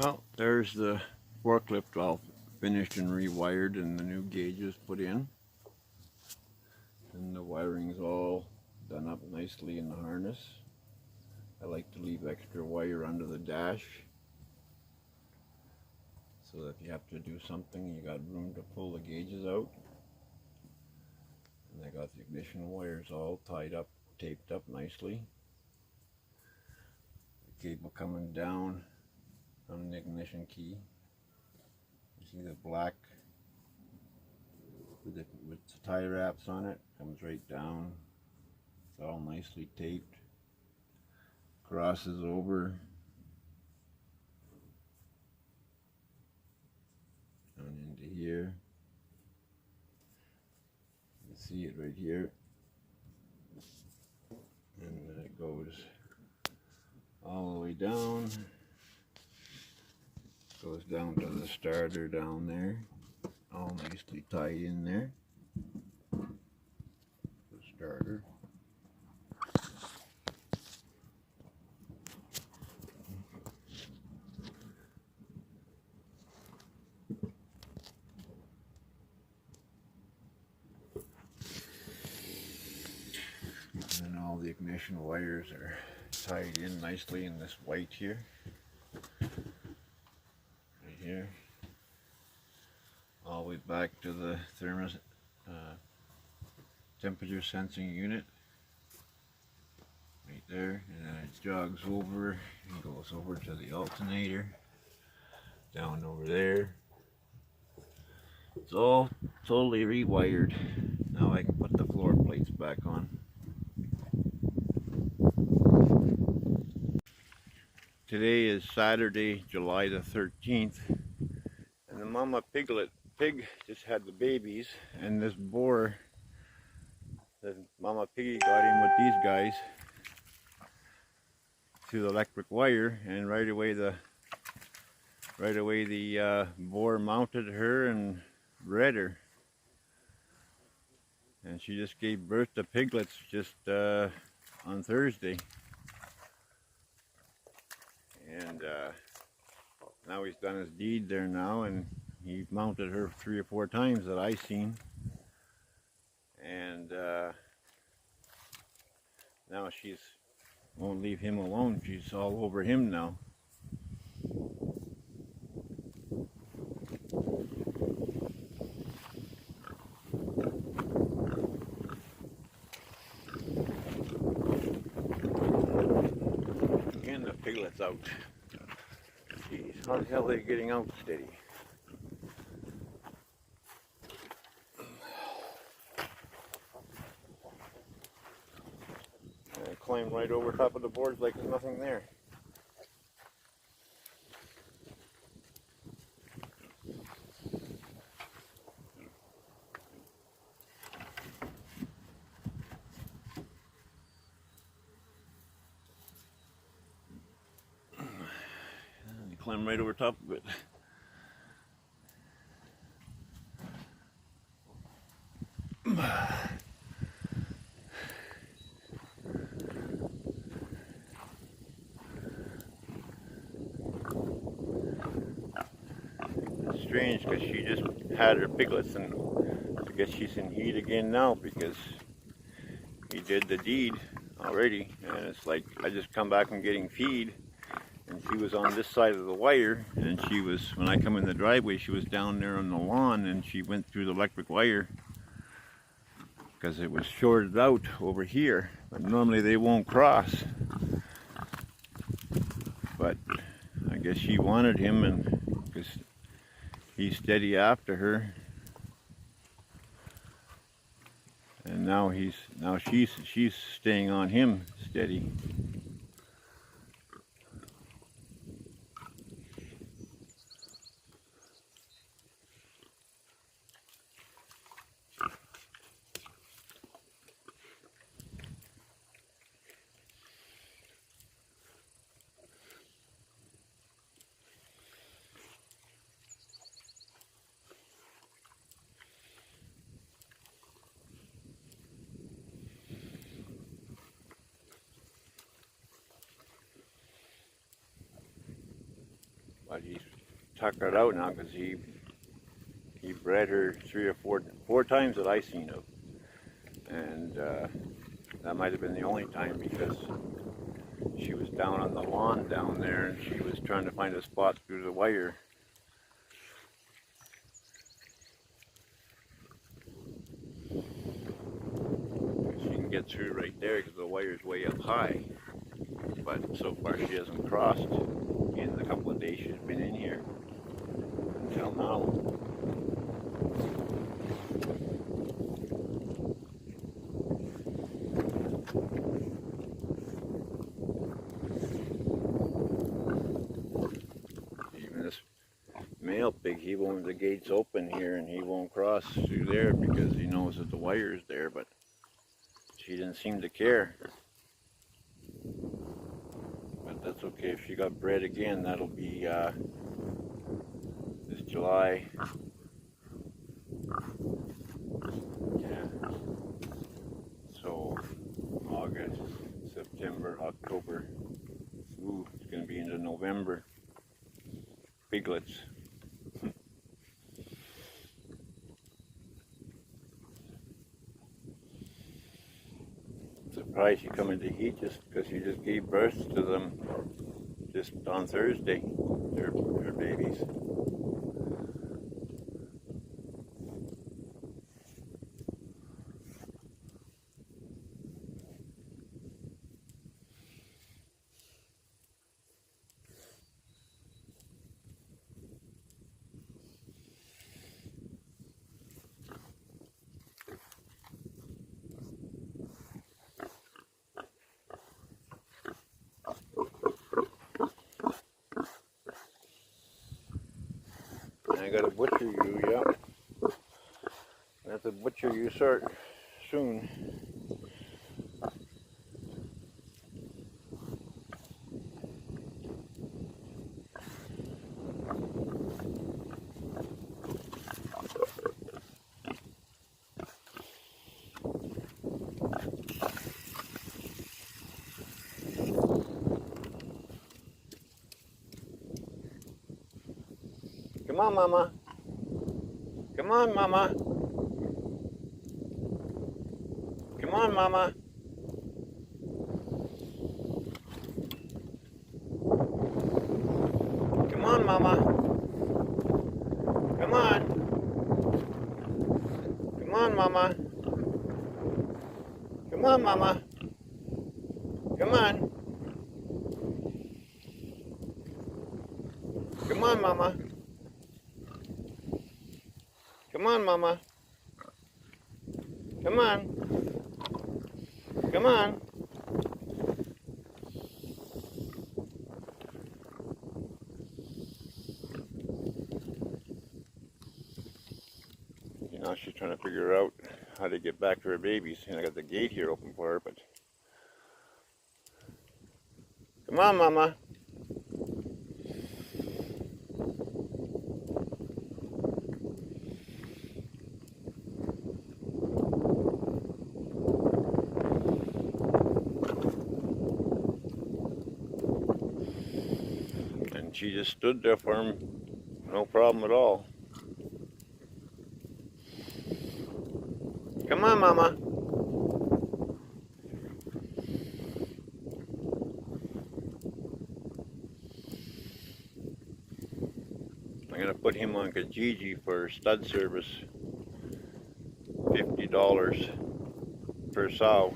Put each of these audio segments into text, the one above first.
Well, there's the forklift all finished and rewired and the new gauges put in. And the wiring's all done up nicely in the harness. I like to leave extra wire under the dash so that if you have to do something, you got room to pull the gauges out. And I got the ignition wires all tied up, taped up nicely. The cable coming down from the ignition key. You see the black with the tie wraps on it, comes right down. It's all nicely taped. Crosses over down into here. You can see it right here. And then it goes all the way down. Goes down to the starter down there. All nicely tied in there. The starter. And all the ignition wires are tied in nicely in this white here. Right here. All the way back to the temperature sensing unit. Right there. And then it jogs over and goes over to the alternator. Down over there. It's all totally rewired. Now I can put the floor plates back on. Today is Saturday, July the 13th, and the mama pig just had the babies, and this boar, the mama piggy got in with these guys to the electric wire, and right away the boar mounted her and bred her, and she just gave birth to piglets just on Thursday. And now he's done his deed there now, and he mounted her 3 or 4 times that I seen. And now she's won't leave him alone. She's all over him now. Again, the piglet's out. Jeez, how the hell are they getting out steady? I climb right over top of the boards like there's nothing there. Climb right over top of it. It's strange because she just had her piglets, and I guess she's in heat again now because he did the deed already, and it's like I just come back from getting feed. And she was on this side of the wire, and she was, when I come in the driveway, she was down there on the lawn, and she went through the electric wire because it was shorted out over here, but normally they won't cross. But I guess she wanted him, and because he's steady after her, and now she's staying on him steady. but he's tuckered out now because he bred her three or four times that I seen him, and that might have been the only time because she was down on the lawn down there and she was trying to find a spot through the wire. She can get through right there because the wire's way up high, but so far she hasn't crossed in the couple of days she's been in here until now. Male pig, he won't, the gate's open here and he won't cross through there because he knows that the wire's there, but she didn't seem to care. But that's okay. If she got bred again, that'll be this July. Yeah. So August, September, October. Ooh, it's going to be into November. Piglets. Surprised you come into heat just because you just gave birth to them just on Thursday, their babies. I gotta butcher you, yeah. I have to butcher you soon. Come on, Mama. Come on, Mama. Come on, Mama. Come on, Mama. Come on. Come on, Mama. Come on, Mama. Come on. Come on, Mama. Come on, Mama. Come on. Come on. You know, she's trying to figure out how to get back to her babies. And I got the gate here open for her, but... Come on, Mama. She just stood there for him, no problem at all. Come on, Mama. I'm going to put him on Kijiji for stud service, $50 per sow.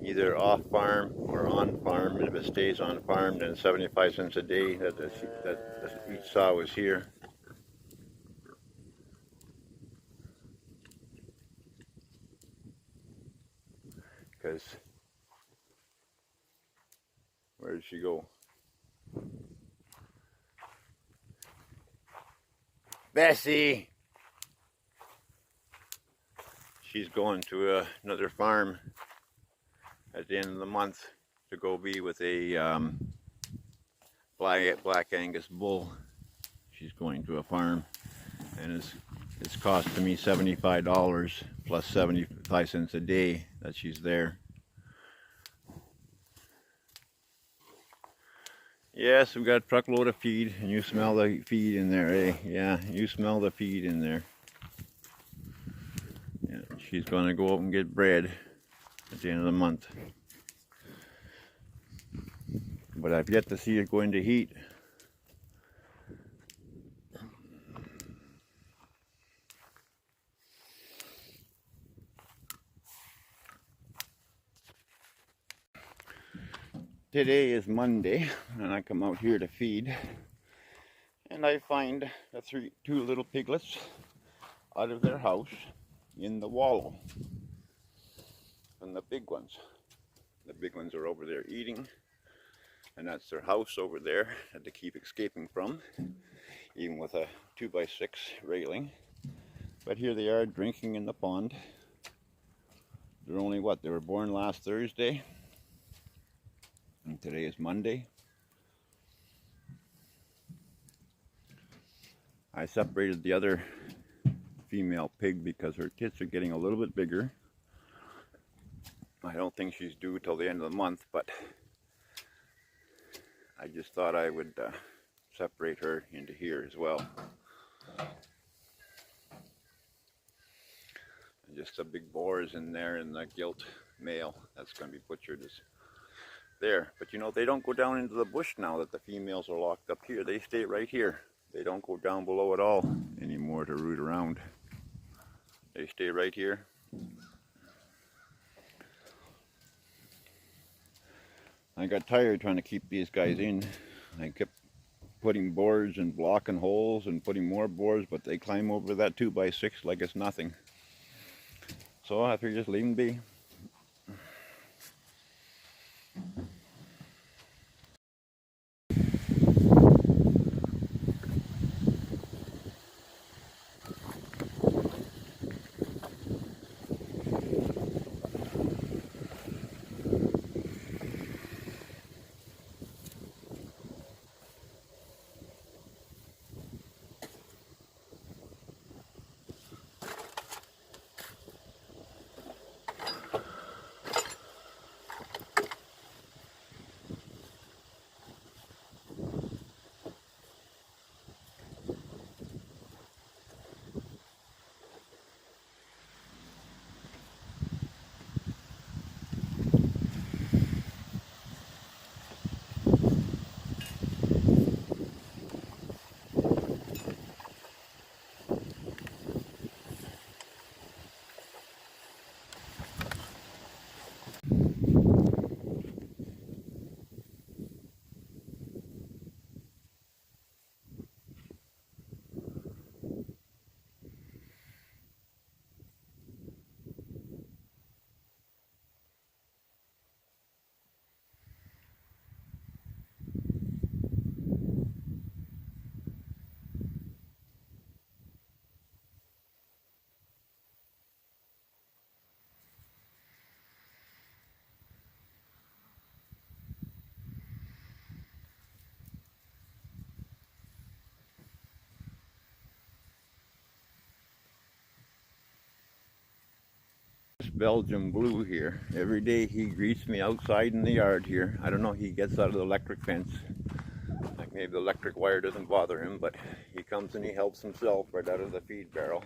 Either off farm or on farm, and if it stays on farm, then 75 cents a day that each sow is here. Because where did she go? Bessie! She's going to another farm at the end of the month to go be with a black Angus bull. She's going to a farm, and it's costing me $75 plus 75 cents a day that she's there. Yeah. Yes, we got a truckload of feed, and you smell the feed in there, eh? Yeah, you smell the feed in there. Yeah, she's gonna go out and get bread at the end of the month. But I've yet to see it go into heat. Today is Monday, and I come out here to feed, and I find the two little piglets out of their house in the wallow. And the big ones are over there eating, and that's their house over there that they keep escaping from, even with a 2x6 railing. But here they are drinking in the pond. They're only what? They were born last Thursday, and today is Monday. I separated the other female pig because her tits are getting a little bit bigger. I don't think she's due till the end of the month, but I just thought I would separate her into here as well. And just the big boars in there, and the gilt male that's going to be butchered is there. But you know, they don't go down into the bush now that the females are locked up here. They stay right here. They don't go down below at all anymore to root around. They stay right here. I got tired trying to keep these guys in. I kept putting boards and blocking holes and putting more boards, but they climb over that 2x6 like it's nothing. So I figured just leave them be. Belgian blue here. Every day he greets me outside in the yard here. I don't know, he gets out of the electric fence. Like maybe the electric wire doesn't bother him, but he comes and he helps himself right out of the feed barrel.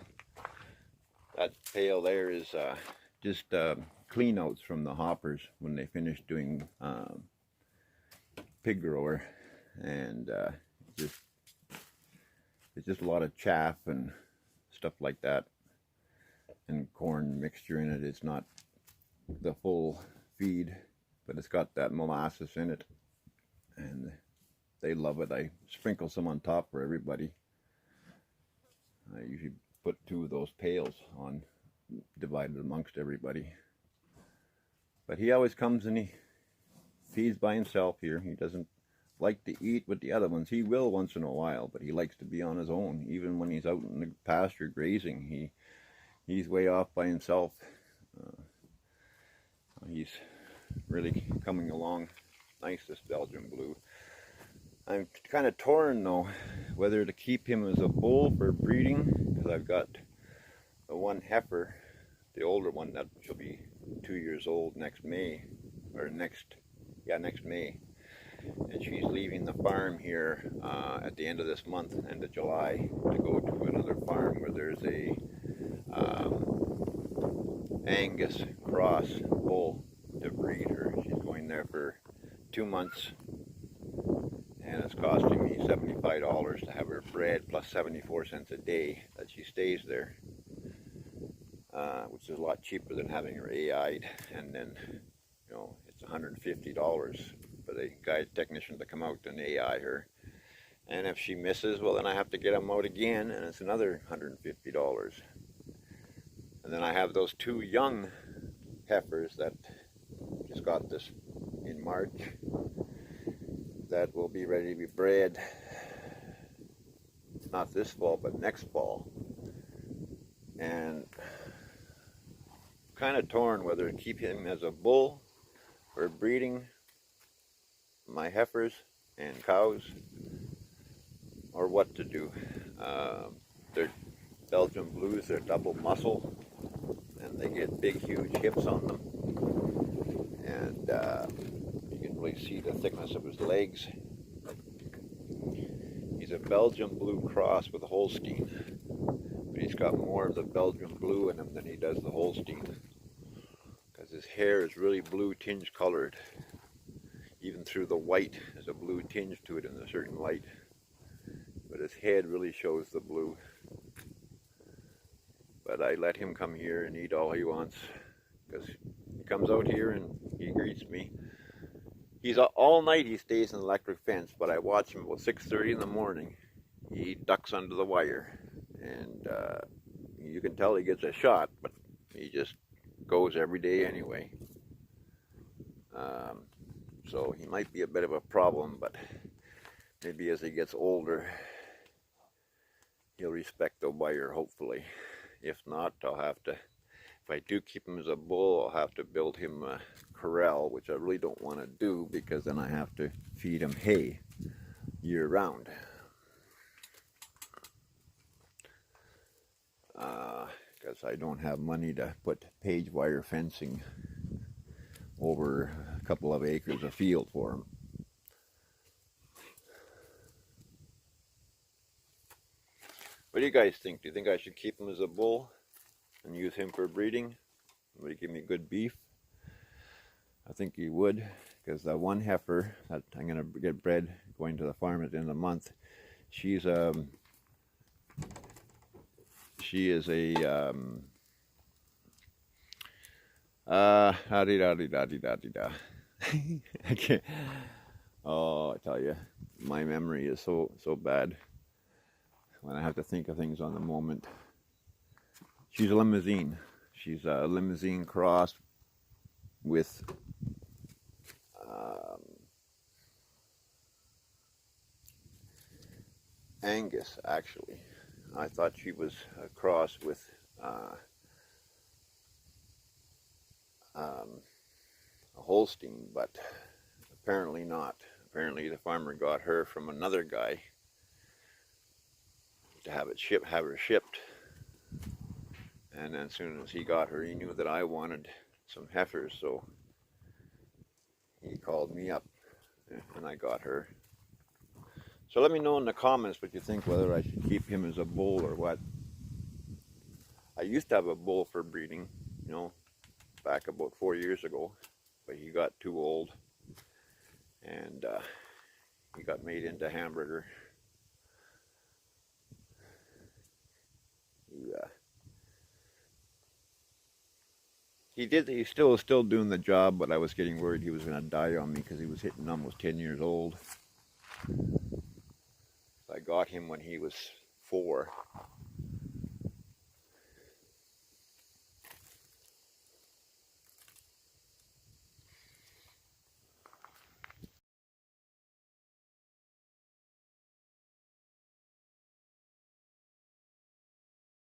That pail there is just clean outs from the hoppers when they finish doing pig grower, and it's just a lot of chaff and stuff like that, and corn mixture in it. It's not the full feed, but it's got that molasses in it, and they love it. I sprinkle some on top for everybody. I usually put 2 of those pails on, divided amongst everybody. But he always comes and he feeds by himself here. He doesn't like to eat with the other ones. He will once in a while, but he likes to be on his own. Even when he's out in the pasture grazing, he's way off by himself. He's really coming along nice, this Belgian blue. I'm kind of torn though whether to keep him as a bull for breeding, because I've got the one heifer, the older one, that she'll be 2 years old next May, or next May. and she's leaving the farm here at the end of this month, end of July, to go to another farm where there's a Angus cross bull to breed her. She's going there for 2 months, and it's costing me $75 to have her bred, plus 74 cents a day that she stays there, which is a lot cheaper than having her AI'd. And then, you know, it's $150 for the technician to come out and AI her. And if she misses, well, then I have to get them out again, and it's another $150. And then I have those 2 young heifers that just got this in March that will be ready to be bred, not this fall, but next fall. And kind of torn whether to keep him as a bull for breeding my heifers and cows, or what to do. They're Belgian blues, they're double muscle, and they get big, huge hips on them. And you can really see the thickness of his legs. He's a Belgian blue cross with a Holstein, but he's got more of the Belgian blue in him than he does the Holstein, because his hair is really blue tinge colored. Even through the white, there's a blue tinge to it in a certain light, but his head really shows the blue. But I let him come here and eat all he wants, because he comes out here and he greets me. He's all night he stays in the electric fence, but I watch him about 6:30 in the morning. He ducks under the wire, and you can tell he gets a shot, but he just goes every day anyway. So he might be a bit of a problem, but maybe as he gets older, he'll respect the wire, hopefully. If not, I'll have to, if I do keep him as a bull, I'll have to build him a corral, which I really don't want to do, because then I have to feed him hay year round. Because I don't have money to put page wire fencing over a couple of acres of field for him. What do you guys think? Do you think I should keep him as a bull and use him for breeding? Would he give me good beef? I think he would, because the one heifer that I'm going to get bred going to the farm at the end of the month, she is a I can't. Oh, I tell you, my memory is so bad when I have to think of things on the moment. She's a limousine. She's a limousine cross with Angus, actually. I thought she was a cross with a Holstein, but apparently not. Apparently the farmer got her from another guy to have her shipped, and then as soon as he got her, he knew that I wanted some heifers, so he called me up and I got her. So let me know in the comments what you think, whether I should keep him as a bull or what. I used to have a bull for breeding, you know, back about 4 years ago, but he got too old, and he got made into hamburger. He's still doing the job, but I was getting worried he was going to die on me because he was hitting almost 10 years old. I got him when he was 4,